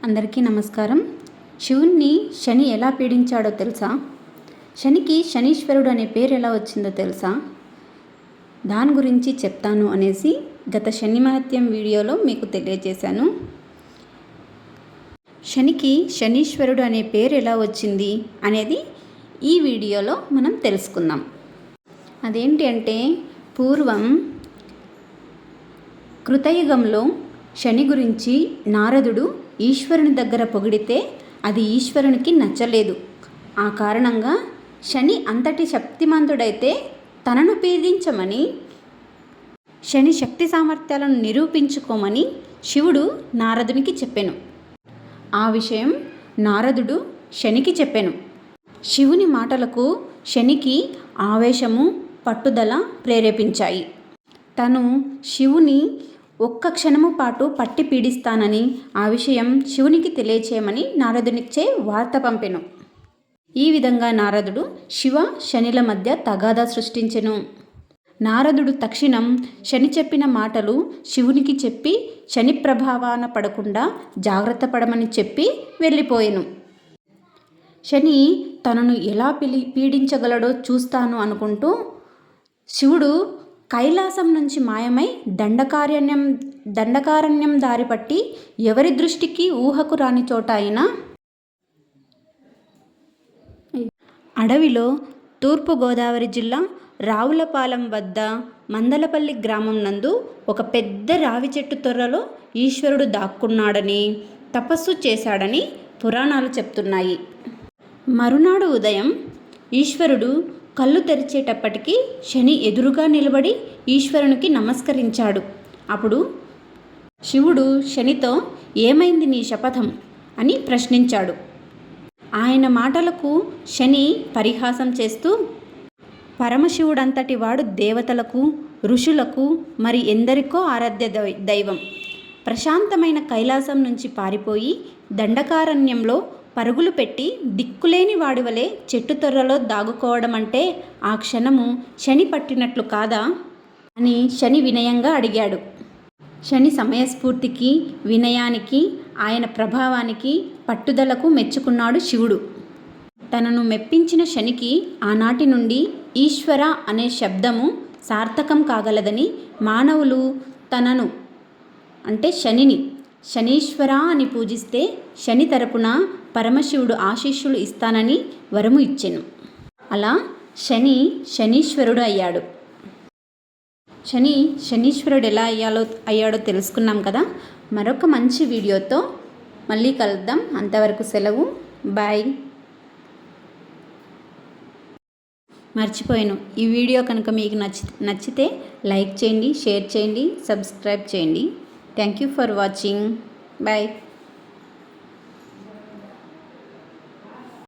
అందరికీ నమస్కారం. శివుణ్ణి శని ఎలా పీడించాడో తెలుసా? శనికి శనీశ్వరుడు అనే పేరు ఎలా వచ్చిందో తెలుసా? దాని గురించి చెప్తాను అనేసి గత శని మహత్యం వీడియోలో మీకు తెలియజేశాను. శనికి శనీశ్వరుడు అనే పేరు ఎలా వచ్చింది అనేది ఈ వీడియోలో మనం తెలుసుకుందాం. అదేంటి అంటే, పూర్వం కృతయుగంలో శని గురించి నారదుడు ఈశ్వరుని దగ్గర పొగిడితే అది ఈశ్వరునికి నచ్చలేదు. ఆ కారణంగా శని అంతటి శక్తిమంతుడైతే తనను పీడించమని, శని శక్తి సామర్థ్యాలను నిరూపించుకోమని శివుడు నారదునికి చెప్పెను. ఆ విషయం నారదుడు శనికి చెప్పెను. శివుని మాటలకు శనికి ఆవేశము, పట్టుదల ప్రేరేపించాయి. తను శివుని ఒక్క క్షణము పాటు పట్టి పీడిస్తానని, ఆ విషయం శివునికి తెలియచేయమని నారదునిచ్చే వార్త పంపెను. ఈ విధంగా నారదుడు శివ శనిల మధ్య తగాదా సృష్టించెను. నారదుడు తక్షణం శని చెప్పిన మాటలు శివునికి చెప్పి శని ప్రభావాన పడకుండా జాగ్రత్త పడమని చెప్పి వెళ్ళిపోయెను. శని తనను ఎలా పీడించగలడో చూస్తాను అనుకుంటూ శివుడు కైలాసం నుంచి మాయమై దండకారణ్యం దారిపట్టి ఎవరి దృష్టికి ఊహకు రాని చోట అయినా అడవిలో తూర్పుగోదావరి జిల్లా రావులపాలెం వద్ద మందలపల్లి గ్రామం నందు ఒక పెద్ద రావి చెట్టు తొర్రలో ఈశ్వరుడు దాక్కున్నాడని, తపస్సు చేశాడని పురాణాలు చెప్తున్నాయి. మరునాడు ఉదయం ఈశ్వరుడు కళ్ళు తెరిచేటప్పటికి శని ఎదురుగా నిలబడి ఈశ్వరునికి నమస్కరించాడు. అప్పుడు శివుడు శనితో, "ఏమైంది నీ శపథం?" అని ప్రశ్నించాడు. ఆయన మాటలకు శని పరిహాసం చేస్తూ, "పరమశివుడంతటి వాడు దేవతలకు, ఋషులకు, మరి ఎందరికో ఆరాధ్య దైవం. ప్రశాంతమైన కైలాసం నుంచి పారిపోయి దండకారణ్యంలో పరుగులు పెట్టి దిక్కులేని వాడి వలె చెట్టు తొర్రలో దాగుకోవడం అంటే ఆ క్షణము శని పట్టినట్లు కాదా?" అని శని వినయంగా అడిగాడు. శని సమయస్ఫూర్తికి, వినయానికి, ఆయన ప్రభావానికి, పట్టుదలకు మెచ్చుకున్నాడు శివుడు. తనను మెప్పించిన శనికి ఆనాటి నుండి ఈశ్వర అనే శబ్దము సార్థకం కాగలదని, మానవులు తనను అంటే శనిని శనీశ్వర అని పూజిస్తే శని తరపున పరమశివుడు ఆశీస్సులు ఇస్తానని వరము ఇచ్చెను. అలా శని శనీశ్వరుడు అయ్యాడు. శని శనీశ్వరుడు ఎలా అయ్యాడో తెలుసుకున్నాం కదా. మరొక మంచి వీడియోతో మళ్ళీ కలుద్దాం. అంతవరకు సెలవు. బాయ్. మర్చిపోయాను, ఈ వీడియో కనుక మీకు నచ్చితే లైక్ చేయండి, షేర్ చేయండి, సబ్స్క్రైబ్ చేయండి. Thank you for watching. Bye.